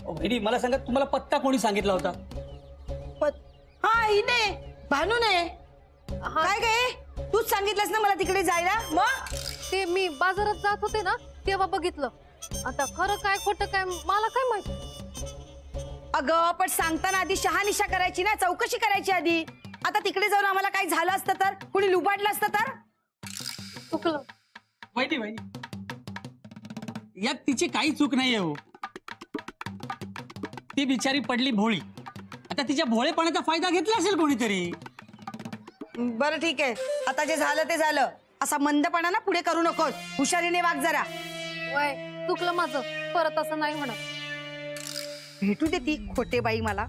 वहिनी मला सांगा, तुम्हाला पत्ता कोणी सांगितला होता? हा हिने, भानूने. काय काय तूच सांगितलंस ना मला तिकडे जायला? मग ते मी बाजारात जात होते ना तेव्हा बघितलं. आता खरं काय खोटं काय मला काय माहित. अगं पण सांगताना आधी शहानिशा करायची ना, चौकशी करायची आधी. आता तिकडे जाऊन आम्हाला काही झालं असतं तर, कुणी लुबाडलं असतं तर? चुकलं. वहिनी यात तिची काही चूक नाहीये हो. ती बिचारी पडली भोळी. आता तिच्या भोळेपणाचा फायदा घेतला असेल कोणीतरी. बरं ठीक आहे, आता जे झालं ते झालं. असा मंदपणा ना पुढे करू नकोस, हुशारीने वाग जरा. वय चुकलं माझं, परत असं नाही होणार. भेटू दे ती खोटे बाई मला.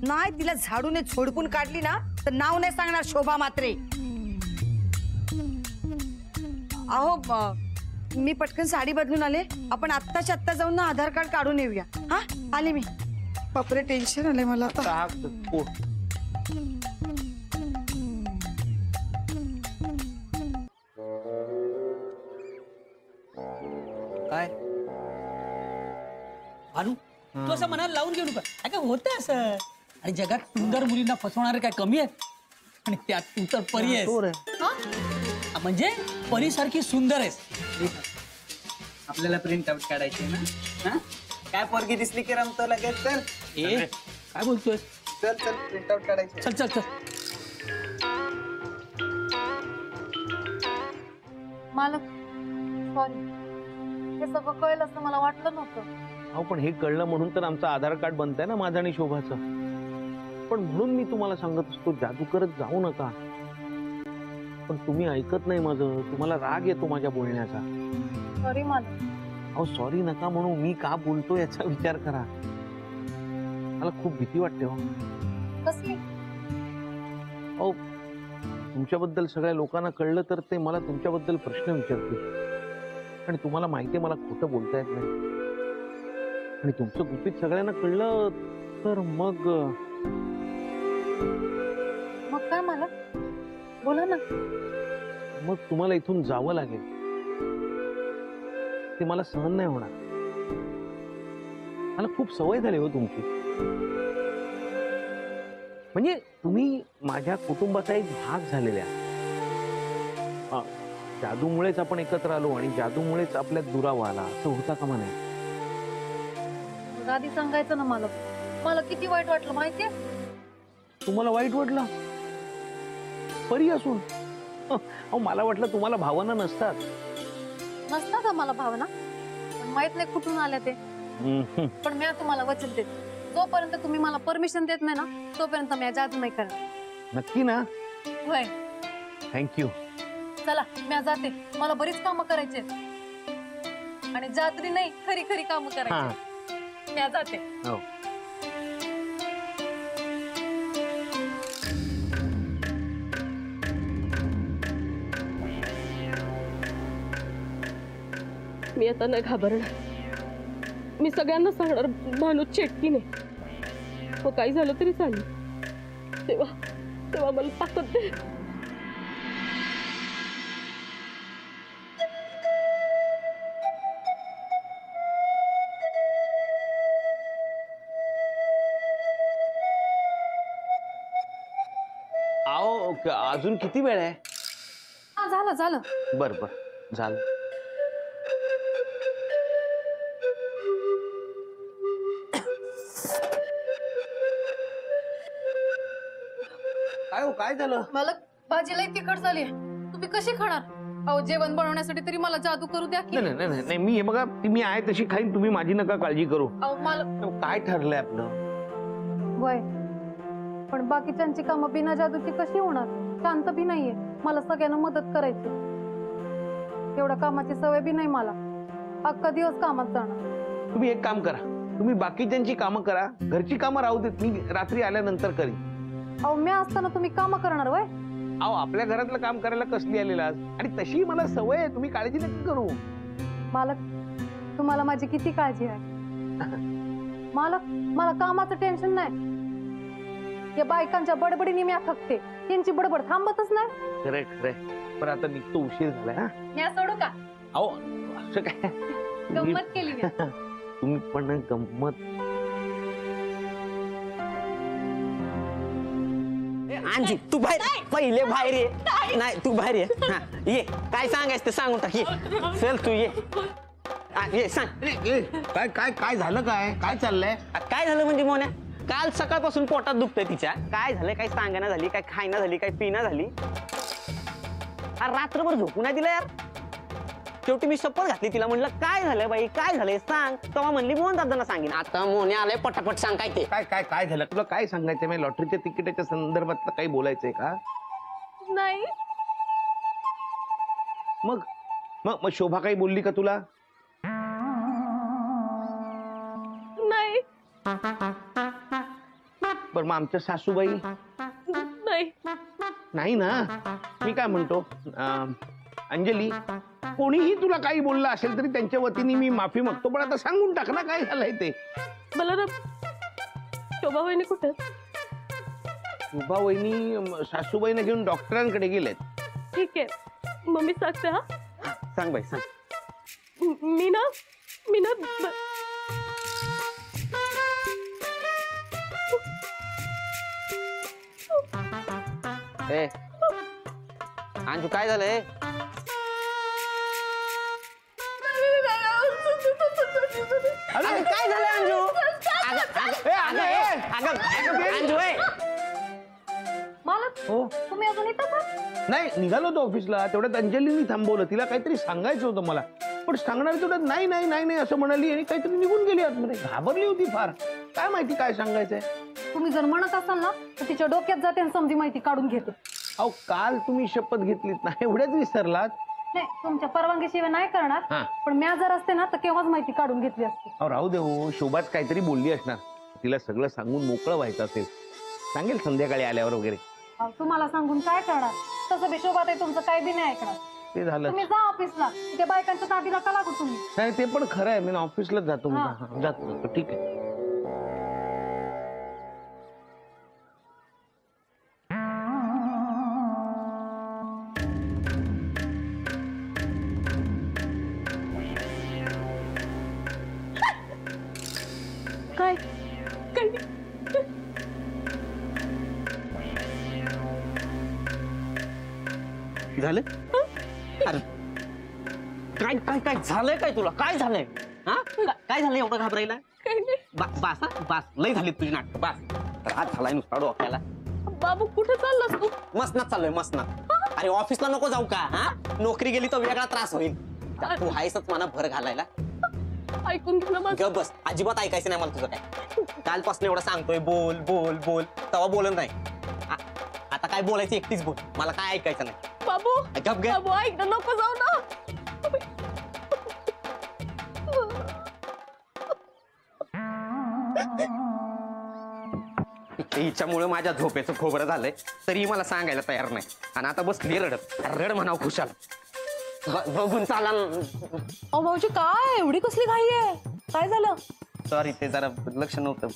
नाही तिला झाडूने झोडपून काढली ना तर नाव नाही सांगणार शोभा मात्रे. अहो मी पटकन साडी बदलून आले. आपण आत्ताच्या आत्ता जाऊन ना आधार कार्ड काढून येऊया. हा आले मी. बापरे टेन्शन आलंय मला आता. काय भानू, तू असं मनाला लावून घेऊ नका. काय होतं असं? आणि जगात सुंदर मुलींना फसवणारे काय कमी आहेत? आणि त्यात तू तर परी आहेस. म्हणजे परीसारखी सुंदर आहेस. आपल्याला प्रिंट आउट काढायचे ना. हा? काय पोरगी दिसली की रमतो लगेच. चल ए काय बोलतोय? चल चल प्रिंट आउट काढायचे. चल चल चल. मालक सॉरी, हे सगळं कळलं असं मला वाटलं नव्हतं. अहो पण हे कळलं म्हणून तर आमचं आधार कार्ड बनतंय ना, माझं आणि शोभाचं. पण म्हणून मी तुम्हाला सांगत असतो, जादू करत जाऊ नका. पण तुम्ही ऐकत नाही माझं. तुम्हाला राग येतो माझ्या बोलण्याचा. सॉरी मालक. अहो सॉरी नका म्हणू. मी का बोलतो याचा विचार करा. मला खूप भीती वाटते हो. कसली? अहो तुमच्याबद्दल सगळ्या लोकांना कळलं तर ते मला तुमच्याबद्दल प्रश्न विचारतील. आणि तुम्हाला माहिती आहे मला खोटं बोलता येत नाही. आणि तुमचं गुपित सगळ्यांना कळलं तर मग काय मालक? बोला ना. मग तुम्हाला इथून जावं लागेल. ते मला सहन नाही होणार. मला खूप सवय झाली हो तुमची. म्हणजे तुम्ही माझ्या कुटुंबाचा एक भाग झालेल्या. जादूमुळेच आपण एकत्र आलो आणि जादूमुळेच आपल्यात दुरावा आला, असं होता कामा नये. आधी सांगायचं ना मालक. मला किती वाईट वाटलं माहितीये. तुम्हाला वाईट वाटलं? परी असून? अहो मला वाटलं तुम्हाला भावना नसतात. नसतात आम्हाला भावना, पण माहित नाही कुठून आल्या ते. पण मी तुम्हाला वचन देते, जोपर्यंत तुम्ही मला परमिशन देत नाही ना तोपर्यंत मी जादू नाही करणार. नक्की ना? होय. थँक्यू. चला मी जाते, मला बरीच कामं करायची आणि जादू नाही खरी खरी कामं करायची. मी जाते. हो. मी आता नाही घाबरणार. मी सगळ्यांना सांगणार भानू चेटकीने. मग काही झालं तरी चालेल. तेव्हा तेव्हा मला ताकद दे. आओ अजून किती वेळ आहे? हा झालं झालं. बर बर झालं. काय हो काय झालं? मालक भाजी लई तिखट झाली. तुम्ही कशी खाणार? अहो जेवण बनवण्यासाठी तरी मला जादू करू द्या की. नाही नाही नाही नाही, मी हे बघा मी आहे तशी खाईन. तुम्ही माझी नका काळजी करू. अहो मालक काय ठरलंय आपलं? वय पण बाकीच्यांची कामं बिना जादूची कशी होणार? शांत बी नाहीये. मला सगळ्यांना मदत करायची. एवढ्या कामाची सवय बी नाही मला. अख्खा दिवस कामात जाणार. तुम्ही एक काम करा, तुम्ही बाकीच्यांची कामं करा. घरची कामं राहू देत, मी रात्री आल्यानंतर करीन. अहो मी असताना तुम्ही कामं करणार वय? अहो आपल्या घरातलं काम करायला कसली आलेला आज? आणि तशी मला सवय आहे. तुम्ही काळजी नका करू. मालक तुम्हाला माझी किती काळजी आहे. मालक मला कामाचं टेन्शन नाही. या बायकांच्या बडबडीने मी थकते. त्यांची बडबड थांबतच नाही. खरंय खरंय. पण आता निघतो, उशीर झालाय. हा मी सोडू का? अहो असं काय गंमत केली मी. तुम्ही पण गंमत. अंजू तू बाहेर पहिले बाहेर ये नाही तू बाहेर ये हा ये काय सांगायचं ते सांगून टाक ये चल तू ये ये सांग काय काय काय झालं काय चाललंय काय झालं म्हणजे मोन्या काल सकाळपासून पोटात दुखतंय तिच्या काय झालं काय सांगना झाली काय खायना झाली काय पिना झाली अरे रात्रभर झोपू नाही दिलं यार शेवटी मी शपथ घातली तिला म्हणलं काय झालं बाई काय झालंय सांग तेव्हा म्हणली मोहन दादांना सांगेन आता मोन्या आलाय पटापट सांग काय ते काय काय काय झालं तुला काय सांगायचं मी लॉटरीच्या तिकिटाच्या संदर्भात काही बोलायचंय का नाही मग मग मग शोभा काही बोलली का तुला नाही बरं मग आमच्या सासूबाई नाही नाही ना मी काय म्हणतो अंजली कोणीही तुला काही बोललं असेल तरी त्यांच्या वतीने मी माफी मागतो पण आता सांगून टाक ना काय झालंय ते मला ना शोभा वहिनी कुठे शोभा वहिनी सासूबाईने घेऊन डॉक्टरांकडे गेलेत ठीक आहे मग मी सांगते हा सांग बाई सांग मी ना ए अंजू काय झालंय अगं, काय झालं अंजू अंजू मालक हो तुम्ही अजून इथं का नाही निघालो होतो ऑफिसला तेवढ्यात अंजलीनी थांबवलं तिला काहीतरी सांगायचं होतं मला पण सांगणार तेवढ्यात नाही नाही नाही नाही असं म्हणाली आणि काहीतरी निघून गेली आतमध्ये घाबरली होती फार काय माहिती काय सांगायचंय तुम्ही जर म्हणत असाल ना तर तिच्या डोक्यात जाते आणि समधी माहिती काढून घेते अहो काल तुम्ही शपथ घेतलीत ना एवढ्याच विसरलात नाही तुमच्या परवानगीशिवाय नाही करणार हा. पण म्या जर असते ना तर केव्हाच माहिती काढून घेतली असते अहो राहू दे हो शोभाच काहीतरी बोलली असणार तिला सगळं सांगून मोकळं व्हायचं असेल सांगेल संध्याकाळी आल्यावर वगैरे अहो, तुम्हाला सांगून काय करणार तसं बिशोबात आहे तुमचं काही बी नाही ऐकणार ते झालं तुम्ही जा ऑफिसला त्या बायकांच्या नादीला का लागू तुम्ही नाही ते पण खरं आहे मी ऑफिसलाच जातो हा. हा, जातो ठीक आहे काय काय झालं अरे काय काय काय झालंय काय तुला काय झालंय हा काय झालंय एवढं घाबरायला काही नाही बास हा बास लय झाली तुझी नाटक बास रात झालाय नुसता डोक्याला बाबू कुठे चाललास तू मसनात चाललोय मसनात अरे ऑफिसला नको जाऊ का हा नोकरी गेली तर वेगळा त्रास होईल तू हायसच मला भर घालायला ऐकून घे ना माझं. गप बस अजिबात ऐकायचं नाही मला तुझं काय कालपासून एवढं सांगतोय बोल बोल बोल तेव्हा बोलत नाही आता काय बोलायचं एकटीच बोल मला काय ऐकायचं नाही बाबू गप गे बाबू ऐक ना नको जाऊ ना हिच्यामुळे माझ्या झोपेचं खोबरं झालंय तरी मला सांगायला तयार नाही आणि आता बसली रडत रड म्हणाव खुशाल बघून चाला अहो भाऊजी काय एवढी कसली घाई आहे काय झालं सॉरी ते जरा लक्ष नव्हतं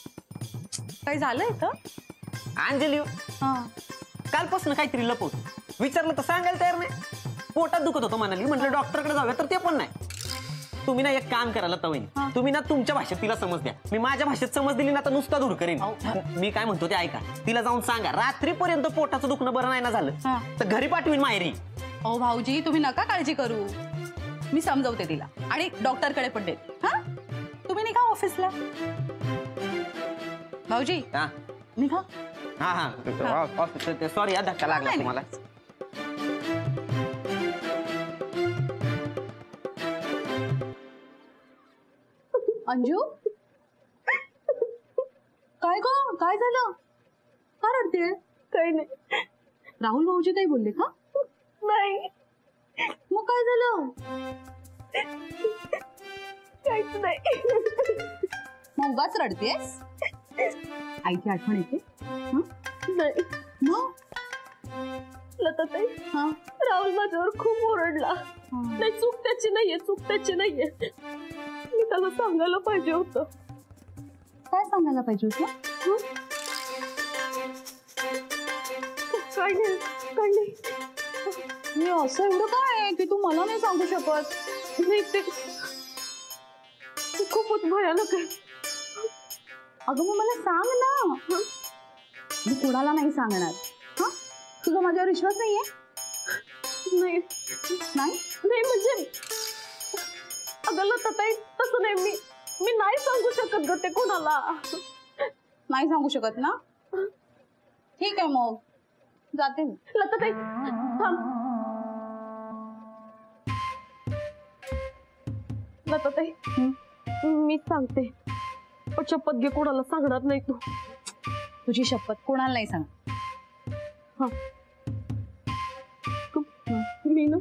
काय झालंय तर अंजली हा कालपासून काहीतरी लपवत विचारलं तर सांगायला तयार नाही पोटात दुखत होतं म्हणाली म्हटलं डॉक्टरकडे जाऊया तर ते पण नाही तुम्ही ना एक काम करायला तवई तुम्ही ना तुमच्या भाषेत तिला समज द्या मी माझ्या भाषेत समज दिली ना तर नुसता दूर करेन मी काय म्हणतो ते ऐका तिला जाऊन सांगा रात्रीपर्यंत पोटाचं दुखणं बरं नाही ना झालं तर घरी पाठवीन माहेरी ओ भाऊजी तुम्ही नका काळजी करू मी समजवते तिला आणि डॉक्टरकडे पण देते हा तुम्ही निघा ऑफिसला भाऊजी हा निघा हा हा सॉरी हा धक्का लागला नाही, तुम्हाला अंजू काय ग काय झालं का रडते काही नाही राहुल भाऊजी काही बोलले का नाही मग काय झालं काहीच नाही मग उगाच रडतेस आईची आठवण येते हं? नाही मग लताताई हा राहुल माझ्यावर खूप ओरडला नाही चूक त्याची नाहीये चूक त्याची नाहीये मी त्याला सांगायला पाहिजे होतं काय सांगायला पाहिजे होतं काय नाही काय नाही मी असं एवढं काय आहे की तू मला नाही सांगू शकत नाही ते खूपच भयानक आहे अगं मग मला सांग ना मी कोणाला नाही सांगणार हा तुझा माझ्यावर विश्वास नाहीये? नाही नाही नाही म्हणजे अगं लताताई तसं नाही, मी नाही सांगू शकत ग ते कोणाला. नाही सांगू शकत ना? ठीक आहे मग जाते मी. लताताई थांब. लताताई मी सांगते पण शपथ घे कोणाला सांगणार नाही तू. तुझी शपथ कोणाला नाही सांग. हा मी ना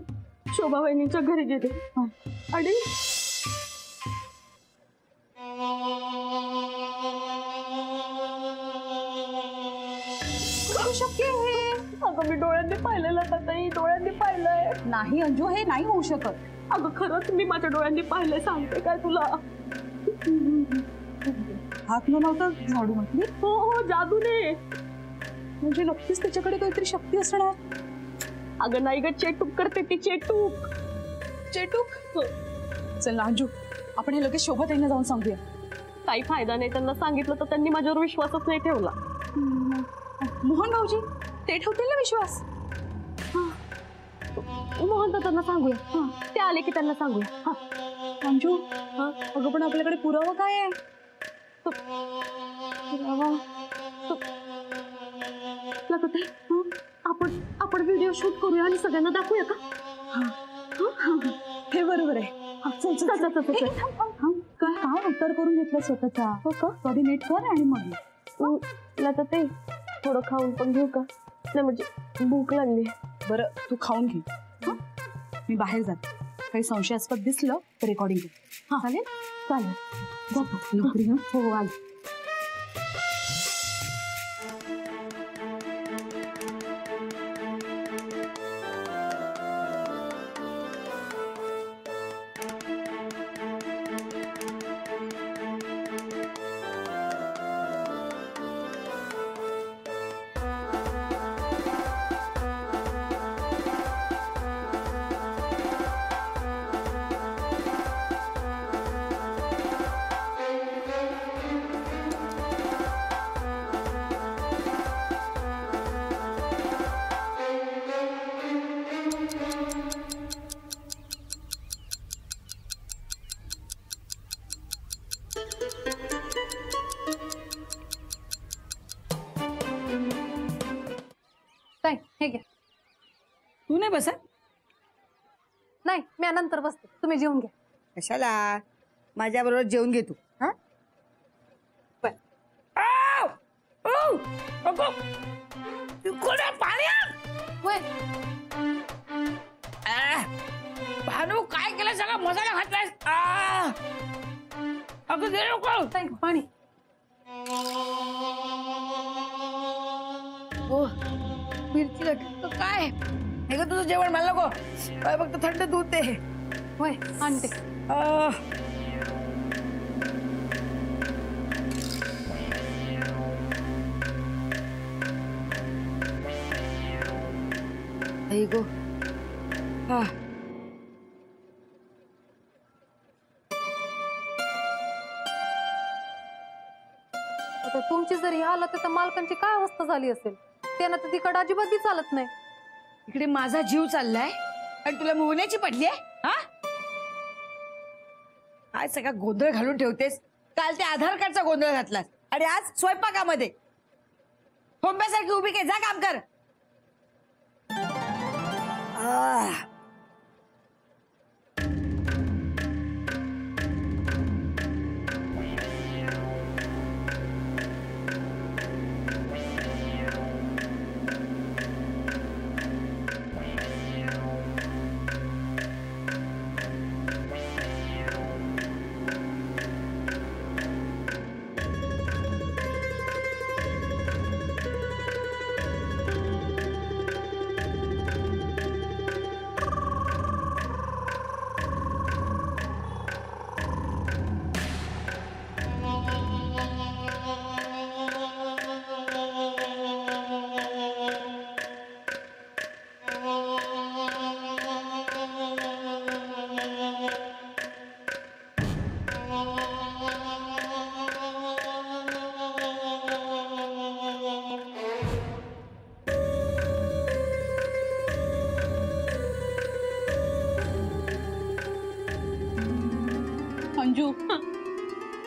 शोभा वहिनीच्या घरी गेले आणि शक्य आहे? अगं मी डोळ्यांनी पाहिलेलं लताताई, डोळ्यांनी पाहिलंय. नाही अंजू, हे नाही होऊ शकत. अगं खरंच मी माझ्या डोळ्यांनी पाहिलंय, सांगते काय तुला. हात न लावता झाडू म्हटली. हो हो जादूने. म्हणजे नक्कीच त्याच्याकडे काहीतरी शक्ती असणार. अगं नाही ग, चेटूक करते ती, चेटूक. चेटूक. चल अंजू, आपण हे लगेच शोभाताईंना जाऊन सांगूया. काही फायदा नाही, त्यांना सांगितलं तर त्यांनी माझ्यावर विश्वासच नाही ठेवला. मोहन भाऊजी ते ठेवतील ना विश्वास. मोहन दादांना सांगूया, ते आले की त्यांना सांगूया. अंजू अगं पण आपल्याकडे पुरावा काय आहे? पुरावा आपण व्हिडिओ शूट करूया आणि सगळ्यांना दाखवूया का? हे बरोबर आहे. काय अवतार करून घेतला स्वतःचा? हो का? कधी नीट कर आणि मग लताताई थोडं खाऊन पण घेऊ का? नाही म्हणजे भूक लागली. बरं तू खाऊन घे. मी बाहेर जाते, काही संशयास्पद दिसलं तर रेकॉर्डिंग कर. चालेल? चालेल जातो लवकर. हो आली. हे घ्या. तू नाही बसत? नाही मी नंतर बसते, तुम्ही जेवून घ्या. कशाला? माझ्या बरोबर जेवून घे तू. हा भानू काय केलं? सगळा मसाला घातलायस. अगं घे नको पाणी. हो मिरची काय हे ग तुझं जेवण मला नको. काय फक्त थंड दूध दे. होय आणते. गो हा आता तुमची जर ही हालत आहे तर मालकांची काय अवस्था झाली असेल? त्यांना तर तिकडे अजिबात चालत नाही. इकडे माझा जीव चाललाय आणि तुला मोहण्याची पडली आहे. हा काय सगळा गोंधळ घालून ठेवतेस? काल ते आधार कार्डचा गोंधळ घातलास आणि आज स्वयंपाकामध्ये होंब्यासारखी उभी के जा काम कर.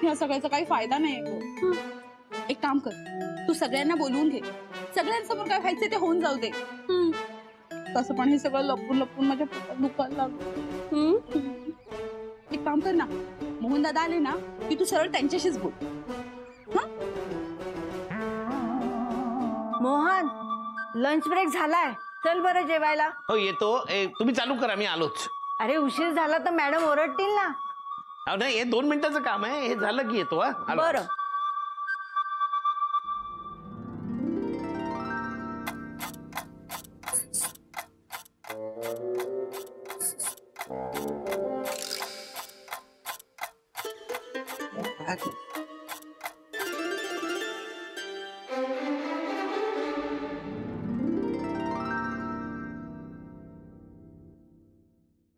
ह्या सगळ्याचा काही फायदा नाही गो. एक काम कर, तू सगळ्यांना बोलवून घे, सगळ्यांसमोर काय व्हायचं ते होऊन जाऊ दे. तसं पण हे सगळं लपून लपून माझ्या पोटात दुखायला लागलं. एक काम कर ना, मोहन दादा आले ना की तू सरळ त्यांच्याशीच बोल. मोहन, लंच ब्रेक झालाय, चल बरं जेवायला. हो येतो. तुम्ही चालू करा, मी आलोच. अरे उशीर झाला तर मॅडम ओरडतील ना. अहो नाही, हे 2 मिनिटाचं काम आहे, हे झालं की येतो. आलो. बरं.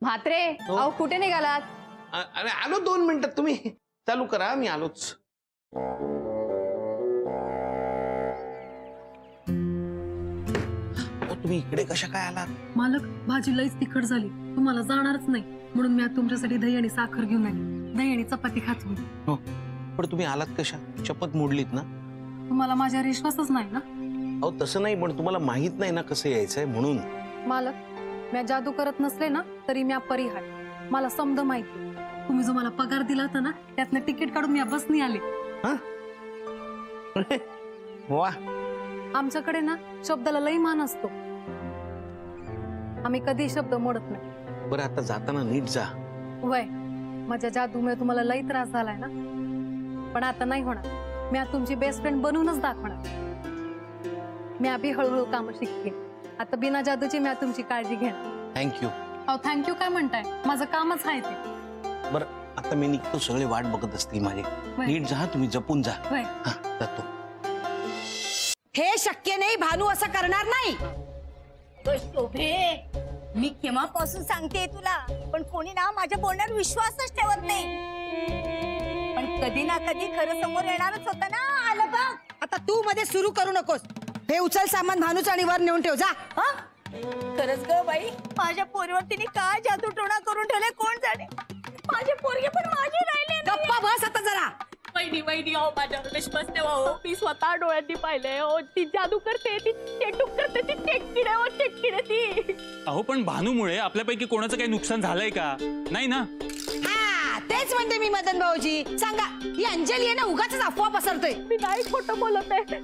म्हात्रे, अहो कुठे निघालात? अरे आलो 2 मिनिटात, तुम्ही चालू करा, मी आलोच. तुम्ही इकडे कशा काय आलात? मालक, भाजी लईच तिखट झाली, तुम्हाला जाणारच नाही म्हणून मी आज तुमच्यासाठी दही आणि साखर घेऊन आली. दही आणि चपाती खात होती. हो, पण तुम्ही आलात कशा? शपथ मोडलीत ना? तुम्हाला माझ्यावर विश्वासच नाही ना? अहो तसं नाही, पण तुम्हाला माहित नाही ना कसं यायचंय म्हणून. मालक, मी जादू करत नसले ना तरी मी परी हाय, मला समज माहिती. तुम्ही जो मला पगार दिला होता ना त्यातनं तिकीट काढून मी बसनी आले. वा, आमच्याकडे ना शब्दाला लई मान असतो, आम्ही कधी शब्द मोडत नाही. बरं आता जाताना नीट जा. वय, माझ्या जादूमुळे तुम्हाला लई त्रास झालाय ना, पण आता नाही होणार. मी आता तुमची बेस्ट फ्रेंड बनवूनच दाखवणार. मी अभि हळूहळू काम शिकते. आता बिना जादूची मी तुमची काळजी घेणार. थँक्यू. अहो थँक्यू काय म्हणताय, माझं कामच आहे ते. बरं आता मी निघतो, सगळे वाट बघत असतील माझे. नीट जा, तुम्ही जपून जा. वय. जातो. हे शक्य नाही, भानू असं करणार नाही. शोभे, मी केव्हापासून सांगते तुला, पण कोणी ना माझ्या बोलण्यावर विश्वासच ठेवत नाही. पण कधी ना कधी खरं समोर येणारच होतं ना. आलं बघ. आता तू मध्ये सुरू करू नकोस. हे उचल सामान भानूच आणि वर नेऊन ठेव जा. खरंच ग बाई, माझ्या पोरीवर तिने काय जादूटोणा करून ठेवले कोण जाणे. माझे पोरगे पण माझे राहिले. गप्पा बस आता जरा. वहिनी अहो माझ्यावर विश्वास ठेवा हो. मी स्वतः डोळ्यांनी पाहिलंय हो. ती जादू करते, ती चेटूक करते, ती टेक्किडे हो, टेक्किडे ती. अहो पण भानूमुळे आपल्यापैकी कोणाचं काही नुकसान झालंय का? नाही ना? हा तेच म्हणते मी मदन भाऊजी. सांगा, ही अंजली आहे ना, उगाच अफवा पसरतोय. मी नाही खोटं बोलत आहे.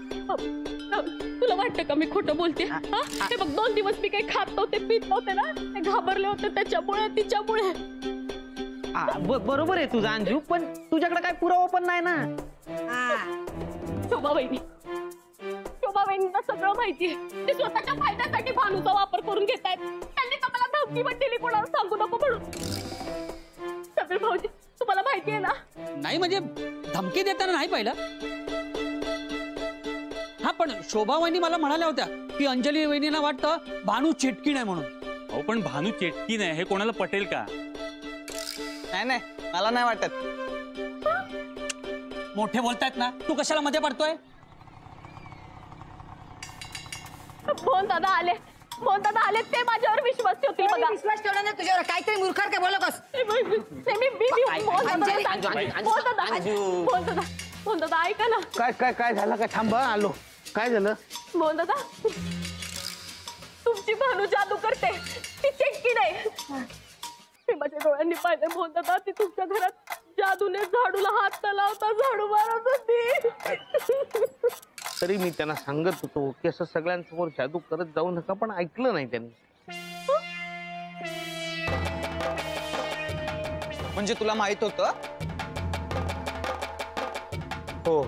तुला वाटतं का मी खोटं बोलते? हे बघ, 2 दिवस मी काही खात नव्हते, पित नव्हते ना, ते घाबरले होते त्याच्यामुळे, तिच्यामुळे. बरोबर आहे तुझं अंजू, पण तुझ्याकडे काय पुरावा पण नाही ना. शोभा वहिनींना सगळं माहितीये. ते स्वतःच्या फायद्यासाठी भानूचा वापर करून घेतायत. त्यांनी तर मला धमकी पण दिली, कोणाला सांगू नको म्हणून. सगळे भाऊजी, तुम्हाला माहितीये ना? नाही म्हणजे धमकी देताना नाही पाहिलं. हा पण शोभा वहिनी मला म्हणाल्या होत्या की अंजली वहिनीला वाटतं भानू चिटकी नाही म्हणून. अहो पण भानू चेटकी नाही हे कोणाला पटेल का? नाही, मला नाही वाटत. मोठे बोलतायत ना, तू कशाला मध्ये पडतोय? मोहन दादा आले, ते माझ्यावर विश्वास ठेवतील बघा. विश्वास ठेवला ना तुझ्यावर. काहीतरी मूर्खर काय बोलू नकोस. मोहन दादा ऐका ना. काय झालं? काय थांबा, आलो. काय झालं? मोहन दादा, तुमची भानू जादू करते, ती चेटकी नाही. मी माझ्या डोळ्यांनी पाहिजे मोहन दादा, ती तुमच्या घरात जादूने झाडूला हात न लावता झाडू मारत होती. तरी मी त्यांना सांगत होतो की असं सगळ्यांसमोर जादू करत जाऊ नका, पण ऐकलं नाही त्यांनी. म्हणजे तुला माहित होतं? हो